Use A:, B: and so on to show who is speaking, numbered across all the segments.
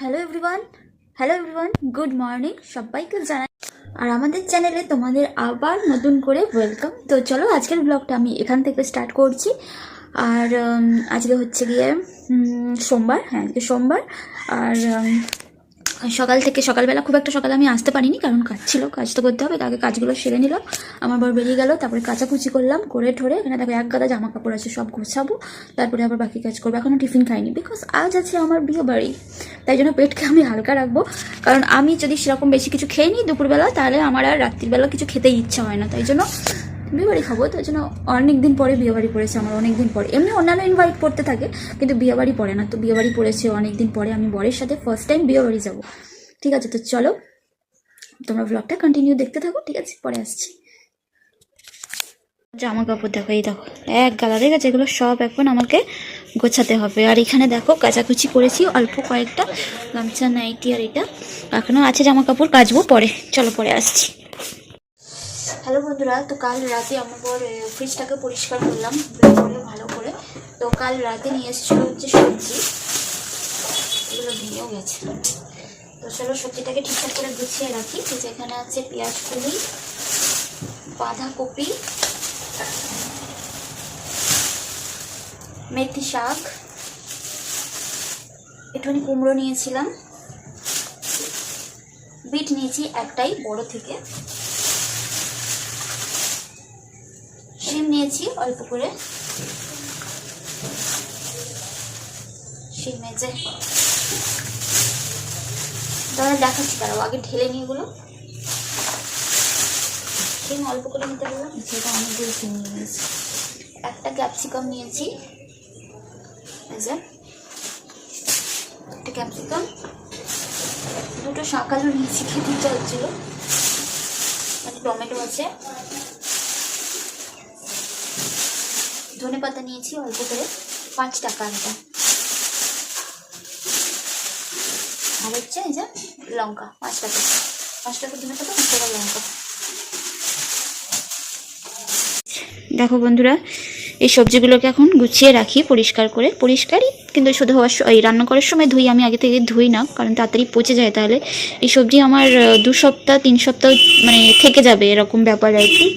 A: Hello everyone good morning সবাইকে জানাই আর আমাদের চ্যানেলে তোমাদের আবার নতুন করে ওয়েলকাম। তো চলো আজকের ব্লগটা আমি এখান থেকে স্টার্ট করছি। আর আজকে হচ্ছে গিয়ে সোমবার, হ্যাঁ আজকে সোমবার। আর সকালবেলা খুব একটা সকালে আমি আসতে পারিনি, কারণ কাজ ছিল, কাজ তো করতে হবে। তাকে কাজগুলো সেরে নিলাম, আমার বর বেরিয়ে গেল, তারপরে কাচাকুচি করলাম, করে ঠোরে এখানে দেখো এক গাদা জামা কাপড় আছে, সব গোছাবো, তারপরে আবার বাকি কাজ করবো। এখনও টিফিন খাইনি, বিকজ আজ আছে আমার বিয়ে বাড়ি, তাই জন্য পেটকে আমি হালকা রাখবো। কারণ আমি যদি সেরকম বেশি কিছু খেয়ে নিই দুপুরবেলা, তাহলে আমার আর রাত্রিবেলা কিছু খেতেই ইচ্ছা হয় না, তাই জন্য বিয়েবাড়ি খাবো। তাই জন্য অনেক দিন পরে বিয়েবাড়ি পড়েছে আমার, অনেক দিন পরে। এমনি অন্যান্য ইনভাইট করতে থাকে, কিন্তু বিয়েবাড়ি পড়ে না। তো বিয়েবাড়ি পড়েছে অনেক দিন পরে, আমি বরের সাথে ফার্স্ট টাইম বিয়েবাড়ি যাবো। ঠিক আছে, তো চলো তোমরা ব্লগটা কন্টিনিউ দেখতে থাকো, ঠিক আছে? পরে আসছি। জামা কাপড় দেখো, এই দেখো এক গালা, ঠিক আছে? এগুলো সব এখন আমাকে গোছাতে হবে। আর এখানে দেখো কাচাকুচি করেছি অল্প কয়েকটা, গামছা, নাইটি, আর এটা এখনও আছে জামা কাপড়, কাচবো পরে। চলো পরে আসছি। হ্যালো বন্ধুরা, তো কাল রাতে আমার পর ফ্রিজটাকে পরিষ্কার করলাম ভালো করে। তো কাল রাতে নিয়ে এসেছিলো হচ্ছে সবজি, এগুলো ভেঙেও গেছে। তো চলো সবজিটাকে ঠিকঠাক করে গুছিয়ে রাখি। যেখানে আছে পেঁয়াজ কলি, বাঁধাকপি, মেথি শাক, একটুখানি কুমড়ো নিয়েছিলাম, বিট নিয়েছি একটাই বড় থেকে, শিম নিয়েছি অল্প করে, শিম যে তাহলে দেখাচ্ছি, তারাও আগে ঢেলে নিয়ে এগুলো। শিম অল্প করে নিতে বললাম, যেটা অনেকগুলো শিম নিয়ে নিয়েছি। একটা ক্যাপসিকাম নিয়েছি, একটা ক্যাপসিকাম, দুটো শাক আলু নিয়েছি, খেতে ইচ্ছা হচ্ছিল, একটা টমেটো আছে, ধনে পাতা নিয়েছি অল্প করে, 5 টাকা এটা, আর হচ্ছে এই যে লঙ্কা 5 টাকা, 5 টাকা ধনে পাতা, 5 টাকা লঙ্কা। দেখো বন্ধুরা, এই সবজিগুলোকে এখন গুছিয়ে রাখি পরিষ্কার করে। পরিষ্কারই কিন্তু শুধু এই রান্না করার সময় ধুই, আমি আগে থেকে ধুই না, কারণ তাড়াতাড়ি পচে যায়। তাহলে এই সবজি আমার 2 সপ্তাহ 3 সপ্তাহ মানে থেকে যাবে, এরকম ব্যাপার আর কি।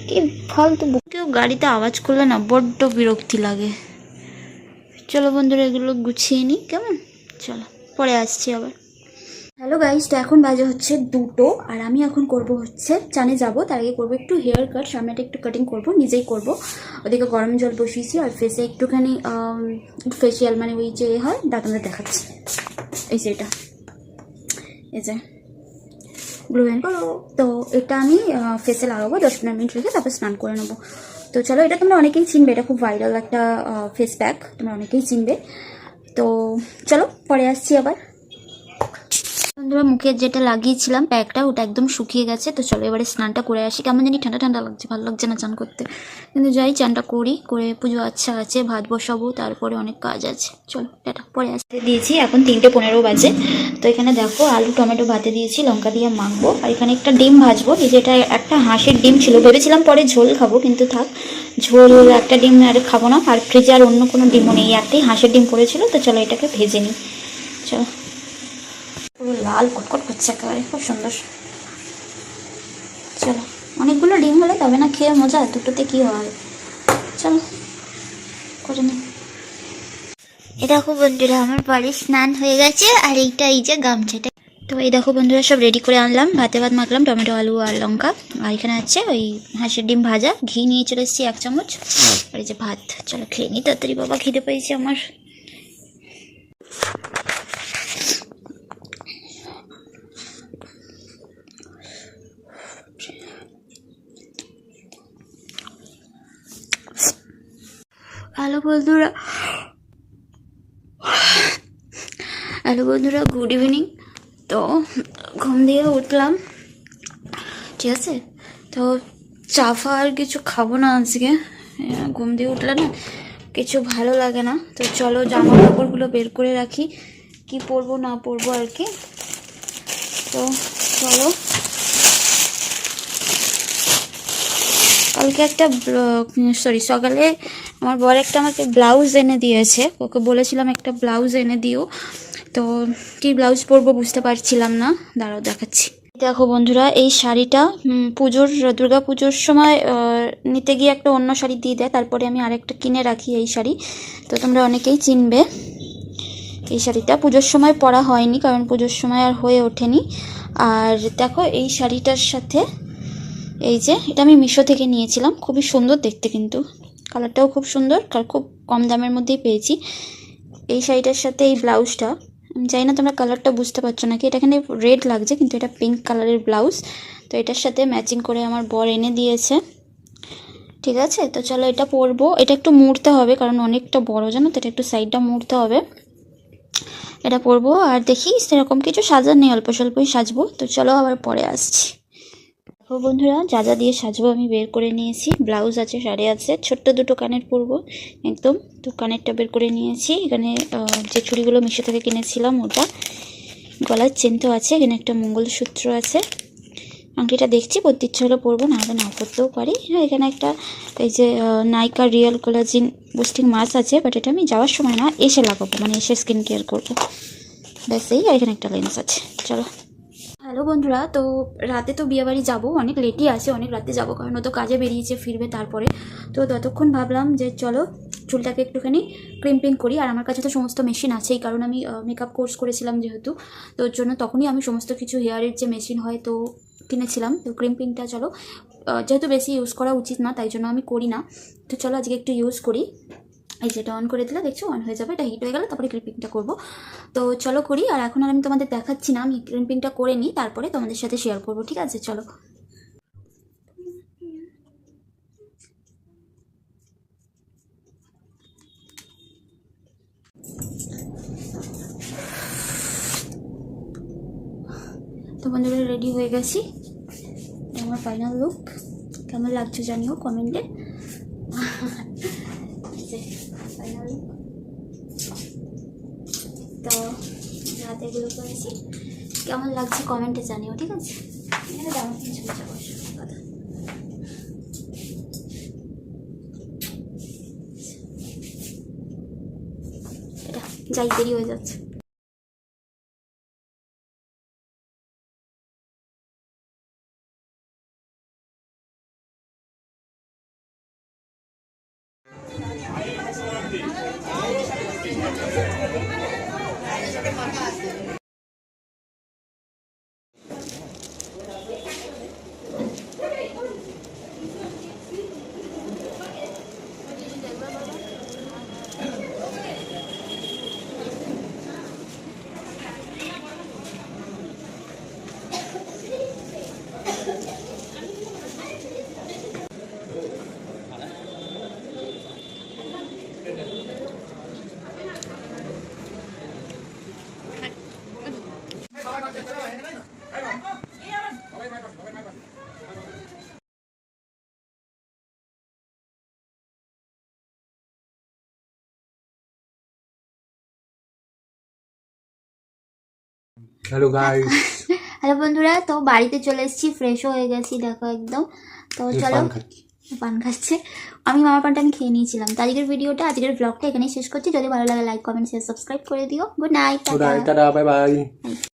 A: কি ফালতু কেউ গাড়িতে আওয়াজ করলে না বড্ড বিরক্তি লাগে। চলো বন্ধুরা এগুলো গুছিয়ে নিই, কেমন? চলো পরে আসছি আবার। হ্যালো গাইস, তো এখন বাজে হচ্ছে 2টো, আর আমি এখন করব হচ্ছে চানে যাব। তার আগে করবো একটু হেয়ার কাট, সামনেটা একটু কাটিং করব, নিজেই করব। ওদিকে গরম জল বসিয়েছি, আর ফেসে একটুখানি ফেসিয়াল মানে ওই যে হয় দাঁতটা দেখাচ্ছি, এই যে এটা, এই যে গ্লো অ্যান্ড করো। তো এটা আমি ফেসে লাগাবো, 10-15 মিনিট রেখে তারপর স্নান করে নেবো। তো চলো, এটা তোমরা অনেকেই চিনবে, এটা খুব ভাইরাল একটা ফেস প্যাক, তোমরা অনেকেই চিনবে। তো চলো পরে আসছি আবার। বন্ধুরা মুখে যেটা লাগিয়েছিলাম প্যাকটা, ওটা একদম শুকিয়ে গেছে। তো চলো এবারে স্নানটা করে আসি। কেমন জানি ঠান্ডা ঠান্ডা লাগছে, ভালো লাগছে না চান করতে, কিন্তু যাই চানটা করি, করে পুজো আচ্ছা আছে, ভাত বসাবো, তারপরে অনেক কাজ আছে। চলো টাটা, পরে আসতে দিয়েছি। এখন 3:15 বাজে। তো এখানে দেখো আলু টমেটো ভাতে দিয়েছি, লঙ্কা দিয়ে মাখবো। আর এখানে একটা ডিম ভাজবো, এই যেটা একটা হাঁসের ডিম ছিল, ভেবেছিলাম পরে ঝোল খাবো, কিন্তু থাক, ঝোল একটা ডিম আর খাবো না। আর ফ্রিজে আর অন্য কোনো ডিমও নেই, একটাই হাঁসের ডিম পড়েছিল। তো চলো এটাকে ভেজে নিই। চলো, পুরো লাল কটকট করছে একেবারে, খুব সুন্দর। চলো, অনেকগুলো ডিম হলে তবে না খেয়ে মজা, দুটোতে কি হয়। চলো করে নি। এ দেখো বন্ধুরা, আমার বাড়ির স্নান হয়ে গেছে, আর এইটা এই যে গামছাটা। তো এই দেখো বন্ধুরা, সব রেডি করে আনলাম, ভাতে ভাত মাখলাম, টমেটো আলু আর লঙ্কা। আর এখানে আছে ওই হাঁসের ডিম ভাজা, ঘি নিয়ে চলে এসেছি 1 চামচ, আর এই যে ভাত। চলো খেয়ে নিই তাড়াতাড়ি, বাবা খিদে পেয়েছে আমার। হ্যালো বন্ধুরা, গুড ইভিনিং। তো ঘুম দিয়ে উঠলাম, ঠিক আছে? তো চাফা আর কিছু খাবো না আজকে, ঘুম দিয়ে উঠলে না কিছু ভালো লাগে না। তো চলো জামা কাপড়গুলো বের করে রাখি, কি পরবো না পরবো আর কি। তো চলো, কালকে একটা সকালে আমার বর একটা আমাকে ব্লাউজ এনে দিয়েছে, ওকে বলেছিলাম একটা ব্লাউজ এনে দিও, তো কী ব্লাউজ পরবো বুঝতে পারছিলাম না, দাঁড়াও দেখাচ্ছি। দেখো বন্ধুরা, এই শাড়িটা দুর্গা পুজোর সময় নিতে গিয়ে একটা অন্য শাড়ি দিয়ে দেয়, তারপরে আমি আরেকটা কিনে রাখি এই শাড়ি, তো তোমরা অনেকেই চিনবে। এই শাড়িটা পুজোর সময় পরা হয়নি, কারণ পুজোর সময় আর হয়ে ওঠেনি। আর দেখো এই শাড়িটার সাথে, এই যে এটা আমি মিশো থেকে নিয়েছিলাম, খুবই সুন্দর দেখতে, কিন্তু কালারটাও খুব সুন্দর, খুব কম দামের মধ্যেই পেয়েছি। এই শাড়িটার সাথে এই ব্লাউজটা, আমি জানি না তোমরা কালারটা বুঝতে পারছো নাকি, এটা এখানে রেড লাগছে কিন্তু এটা পিঙ্ক কালারের ব্লাউজ, তো এটার সাথে ম্যাচিং করে আমার বর এনে দিয়েছে। ঠিক আছে, তো চলো এটা পরবো। এটা একটু মুড়তে হবে কারণ অনেকটা বড়, জানো তো, এটা একটু সাইডটা মুড়তে হবে। এটা পরবো, আর দেখি সেরকম কিছু সাজার নেই, অল্প স্বল্পই সাজবো, তো চলো আবার পরে আসছি। তো বন্ধুরা, যা যা দিয়ে সাজবো আমি বের করে নিয়েছি, ব্লাউজ আছে, শাড়ি আছে, ছোট্ট দুটো কানের পরবো একদম, তো কানেরটা বের করে নিয়েছি। এখানে যে চুড়িগুলো মিশো থেকে কিনেছিলাম ওটা, গলার চেন তো আছে, এখানে একটা মঙ্গলসূত্র আছে, আংটিটা দেখছি পরতে ইচ্ছে হলে পরবো, না হলে না পরতেও পারি। হ্যাঁ, এখানে একটা এই যে নাইকা রিয়েল কোলাজিন বুস্টিং মাস্ক আছে, বাট এটা আমি যাওয়ার সময় না, এসে লাগাবো, মানে এসে স্কিন কেয়ার করবো, ব্যাস এই। আর এখানে একটা লেন্স আছে। চলো। হ্যালো বন্ধুরা, তো রাতে তো বিয়েবাড়ি যাবো, অনেক লেটই আছে, অনেক রাতে যাবো, কারণ ও তো কাজে বেরিয়েছে, ফিরবে তারপরে। তো ততক্ষণ ভাবলাম যে চলো চুলটাকে একটুখানি ক্রিম্পিং করি। আর আমার কাছে তো সমস্ত মেশিন আছেই, কারণ আমি মেকআপ কোর্স করেছিলাম যেহেতু, তো ওর জন্য তখনই আমি সমস্ত কিছু হেয়ারের যে মেশিন হয় তো কিনেছিলাম। তো ক্রিম্পিংটা চলো, যেহেতু বেশি ইউজ করা উচিত না তাই জন্য আমি করি না, তো চলো আজকে একটু ইউজ করি। এই যেটা অন করে দিলে দেখছো অন হয়ে যাবে, এটা হিট হয়ে গেলে তারপরে ক্রিম্পিংটা করবো, তো চলো করি। আর এখন আর আমি তোমাদের দেখাচ্ছি না, আমি ক্রিম্পিংটা করে নিই, তারপরে তোমাদের সাথে শেয়ার করবো, ঠিক আছে? চলো। তো বন্ধুরা, রেডি হয়ে গেছি, আমার ফাইনাল লুক। কেমন লাগছে জানিও কমেন্টে। ফাইনাল লুক, তো রাতে এগুলো করেছি, কেমন লাগছে কমেন্টে জানিও, ঠিক আছে? এখানে তেমন কিছু কথা, এটা যাই, দেরি হয়ে যাচ্ছে।
B: হ্যালো গাইস,
A: হ্যালো বন্ধুরা, তো বাড়িতে চলে এসেছি, ফ্রেশও হয়ে গেছি, দেখো একদম। তো চলো, পান খাচ্ছে, আমি মামা পানটা আমি খেয়ে নিয়েছিলাম। তো আজকের ভিডিওটা, আজকের ব্লগটা এখানেই শেষ করছি। যদি ভালো লাগে লাইক কমেন্ট শেয়ার সাবস্ক্রাইব করে দিও। Good night,
B: tata, bye bye.